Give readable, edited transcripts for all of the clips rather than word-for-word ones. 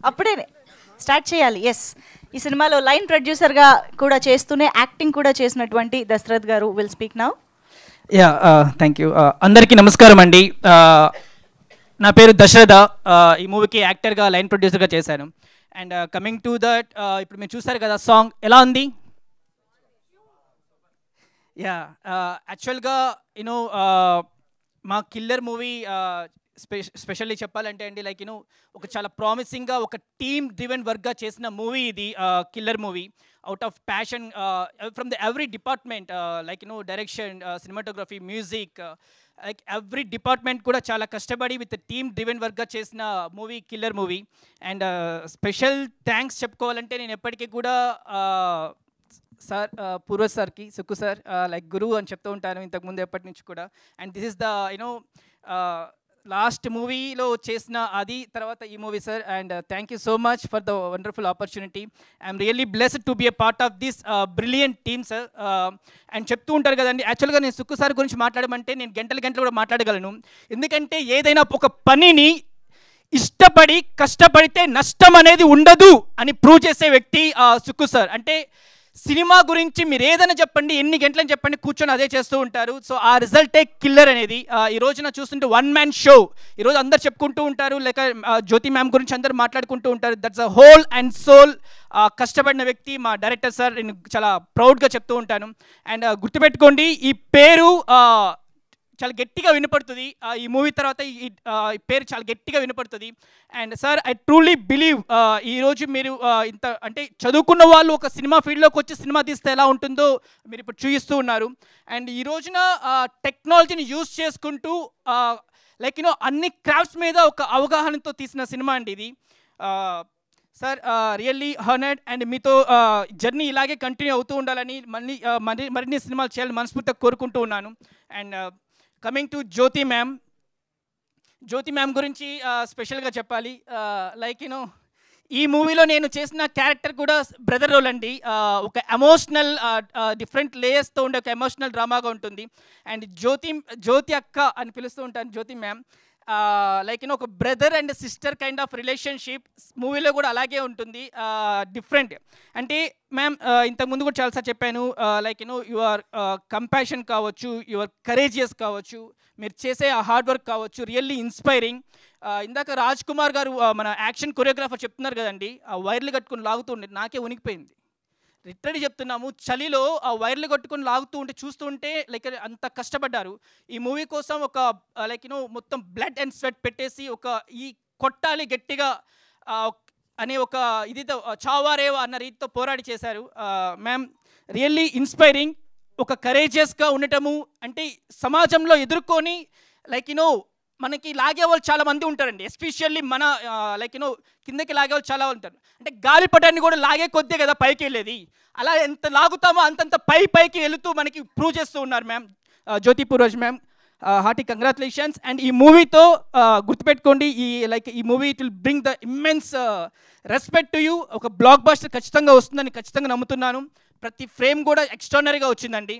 అప్పుడే స్టార్ట్ చేయాలి. ఎస్, ఈ సినిమాలో లైన్ ప్రొడ్యూసర్గా కూడా చేస్తూనే యాక్టింగ్ కూడా చేసినటువంటి దశరథ్ గారు will speak now. Yeah, thank you. అందరికీ నమస్కారం అండి. నా పేరు దశరథ. ఈ మూవీకి యాక్టర్గా లైన్ ప్రొడ్యూసర్గా చేశాను. అండ్ కమింగ్ టు దట్, ఇప్పుడు మీరు చూసారు కదా సాంగ్ ఎలా ఉంది. యా, యాక్చువల్గా యూనో మా కిల్లర్ మూవీ స్పెషల్లీ చెప్పాలంటే అండి, లైక్ యూనో ఒక చాలా ప్రామిసింగ్గా ఒక టీమ్ డ్రివెన్ వర్క్గా చేసిన మూవీ ఇది. Killer movie out of passion from the every department, like you know direction, cinematography, music, like every department కూడా చాలా కష్టపడి విత్ టీమ్ డ్రివెన్ వర్క్గా చేసిన movie killer movie. And special thanks చెప్పుకోవాలంటే నేను ఎప్పటికీ కూడా సార్, పూర్వజ్ సార్కి, సుక్కు సార్, లైక్ గురువు అని చెప్తూ ఉంటాను ఇంతకుముందు ఎప్పటి నుంచి కూడా. And this is the you know last మూవీలో చేసిన అది తర్వాత ఈ movie sir. And thank you so much for the wonderful opportunity. I'm really blessed to be a part of this brilliant team sir. And చెప్తూ ఉంటారు కదండి, యాక్చువల్గా నేను సుక్కు సార్ గురించి మాట్లాడమంటే నేను గంటలు కూడా మాట్లాడగలను. ఎందుకంటే ఏదైనా ఒక పనిని ఇష్టపడి కష్టపడితే నష్టం అనేది ఉండదు అని ప్రూవ్ చేసే వ్యక్తి సుక్కు సార్. అంటే సినిమా గురించి మీరు ఏదైనా చెప్పండి, ఎన్ని గంటలని చెప్పండి, కూర్చొని అదే చేస్తూ ఉంటారు. సో ఆ రిజల్టే కిల్లర్ అనేది. ఈ రోజున చూస్తుంటే వన్ మ్యాన్ షో ఈరోజు అందరు చెప్పుకుంటూ ఉంటారు, లేక జ్యోతి మ్యామ్ గురించి అందరు మాట్లాడుకుంటూ ఉంటారు. That's a whole and soul కష్టపడిన వ్యక్తి మా డైరెక్టర్ సార్. నేను చాలా ప్రౌడ్గా చెప్తూ ఉంటాను. అండ్ గుర్తుపెట్టుకోండి, ఈ పేరు చాలా గట్టిగా వినపడుతుంది. ఈ మూవీ తర్వాత ఈ పేరు చాలా గట్టిగా వినపడుతుంది. And sir, I truly believe ఈరోజు మీరు ఇంత అంటే చదువుకున్న వాళ్ళు ఒక సినిమా ఫీల్డ్లోకి వచ్చి సినిమా తీస్తే ఎలా ఉంటుందో మీరు ఇప్పుడు చూపిస్తూ ఉన్నారు. అండ్ ఈ రోజున టెక్నాలజీని యూజ్ చేసుకుంటూ లైక్ యూనో అన్ని క్రాఫ్ట్స్ మీద ఒక అవగాహనతో తీసిన సినిమా అండి ఇది. Sir, really honoured. అండ్ మీతో జర్నీ ఇలాగే కంటిన్యూ అవుతూ ఉండాలని మరిన్ని సినిమాలు చేయాలని మనస్ఫూర్తిగా కోరుకుంటూ ఉన్నాను. And coming to Jyothi ma'am గురించి స్పెషల్గా చెప్పాలి. లైక్ యూనో ఈ మూవీలో నేను చేసిన క్యారెక్టర్ కూడా బ్రదర్ రోల్ అండి. ఒక ఎమోషనల్ డిఫరెంట్ లేయర్స్తో ఉండే ఒక ఎమోషనల్ డ్రామాగా ఉంటుంది. అండ్ జ్యోతి అక్క అని పిలుస్తూ ఉంటాను, జ్యోతి మ్యామ్. లైక్ యూనో ఒక brother and sister kind of relationship మూవీలో కూడా అలాగే ఉంటుంది. డిఫరెంట్ అంటే మ్యామ్ ఇంతకుముందు కూడా చాలాసార్లు చెప్పాను, లైక్ యూనో యువర్ కంపాషన్ కావచ్చు, యువర్ కరేజియస్ కావచ్చు, మీరు చేసే ఆ హార్డ్ వర్క్ కావచ్చు, రియల్లీ ఇన్స్పైరింగ్. ఇందాక రాజ్ కుమార్ గారు మన యాక్షన్ కొరియోగ్రాఫర్ చెప్తున్నారు కదండి, ఆ వైర్లు కట్టుకుని లాగుతూ ఉండే నాకే ఉనికిపోయింది. లిటరలీ చెప్తున్నాము, చలిలో ఆ వైర్లు కట్టుకొని లాగుతూ ఉంటే చూస్తూ ఉంటే లైక్ అంత కష్టపడ్డారు ఈ మూవీ కోసం. ఒక లైక్ యూనో మొత్తం బ్లడ్ అండ్ స్వెట్ పెట్టేసి ఒక ఈ కొట్టాలి గట్టిగా అనే ఒక ఇదితో చావారేవా అన్న రీతితో పోరాడి చేశారు. Ma'am really inspiring. ఒక కరేజియస్గా ఉండటము అంటే సమాజంలో ఎదుర్కొని లైక్ యూనో మనకి లాగేవాళ్ళు చాలామంది ఉంటారండి. ఎస్పెషల్లీ మన లైక్ యూనో కిందకి లాగేవాళ్ళు చాలా ఉంటారు. అంటే గాలిపటాన్ని కూడా లాగే కొద్దే కదా పైకి వెళ్ళేది. అలా ఎంత లాగుతామో అంతంత పైకి వెళుతూ మనకి ప్రూవ్ చేస్తూ ఉన్నారు ma'am. Jyoti Purvaj ma'am, hearty congratulations. And ఈ మూవీతో గుర్తుపెట్టుకోండి, ఈ movie it will bring the immense respect to you. ఒక బ్లాక్ బస్టర్ ఖచ్చితంగా వస్తుందని ఖచ్చితంగా నమ్ముతున్నాను. ప్రతి ఫ్రేమ్ కూడా ఎక్స్ట్రాడినరీగా వచ్చిందండి.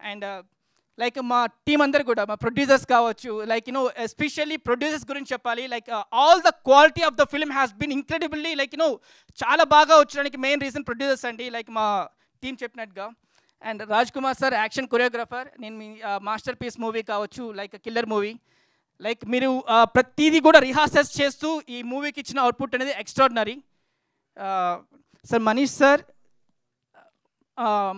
అండ్ లైక్ మా టీం అందరు కూడా, మా ప్రొడ్యూసర్స్ కావచ్చు, లైక్ యూనో ఎస్పెషల్లీ ప్రొడ్యూసర్స్ గురించి చెప్పాలి. Like all the quality of the film has been incredibly like you know చాలా బాగా వచ్చడానికి మెయిన్ రీజన్ ప్రొడ్యూసర్స్ అండి, లైక్ మా టీం చెప్పినట్టుగా. And Raj Kumar sir action choreographer. నేను మీ మాస్టర్ పీస్ మూవీ కావచ్చు, లైక్ కిల్లర్ మూవీ, లైక్ మీరు ప్రతిదీ కూడా రిహార్సల్స్ చేస్తూ ఈ మూవీకి ఇచ్చిన అవుట్పుట్ అనేది ఎక్స్ట్రాడినరీ. సార్ మనీష్ సార్,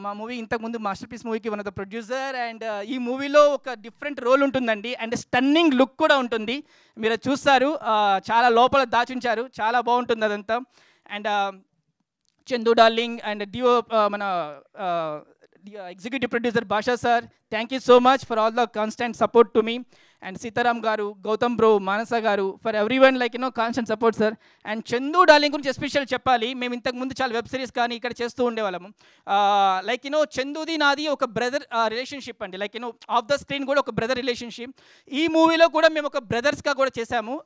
మా మూవీ ఇంతకుముందు మాస్టర్ పీస్ మూవీకి one of the producer. And ఈ మూవీలో ఒక డిఫరెంట్ రోల్ ఉంటుందండి. అండ్ స్టన్నింగ్ లుక్ కూడా ఉంటుంది, మీరు చూస్తారు. చాలా లోపల దాచుంచారు, చాలా బాగుంటుంది అదంతా. And Chandu darling and DO మన ఎగ్జిక్యూటివ్ ప్రొడ్యూసర్ భాషా sir, thank you so much for all the constant support to me. And Sitaram గారు, గౌతమ్ బ్రో, మానస గారు, for every one like you know constant support sir. And Chandu darling గురించి ఎస్పెషల్ చెప్పాలి. మేము ఇంతకుముందు చాలా web series కానీ ఇక్కడ చేస్తూ ఉండేవాళ్ళము. లైక్ యూనో చందుది నాది ఒక బ్రదర్ రిలేషన్షిప్ అండి. Like you know of the screen కూడా ఒక బ్రదర్ రిలేషన్షిప్. ఈ మూవీలో కూడా మేము ఒక బ్రదర్స్గా కూడా చేశాము.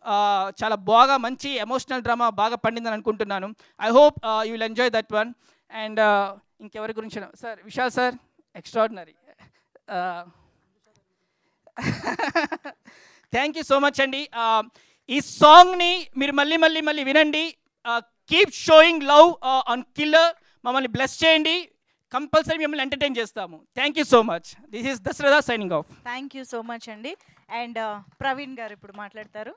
చాలా బాగా మంచి ఎమోషనల్ డ్రామా బాగా పండిందని అనుకుంటున్నాను. I hope you will enjoy that one. And ఇంకెవరి గురించి sir, Vishal sir, extraordinary. Thank you so much అండి. ఈ సాంగ్ని మీరు మళ్ళీ వినండి. Keep showing love on Killer. మమ్మల్ని బ్లెస్ చేయండి, కంపల్సరీ మిమ్మల్ని ఎంటర్టైన్ చేస్తాము. Thank you so much. This is Dasaratha signing off. Thank you so much అండి. అండ్ ప్రవీణ్ గారు ఇప్పుడు మాట్లాడతారు.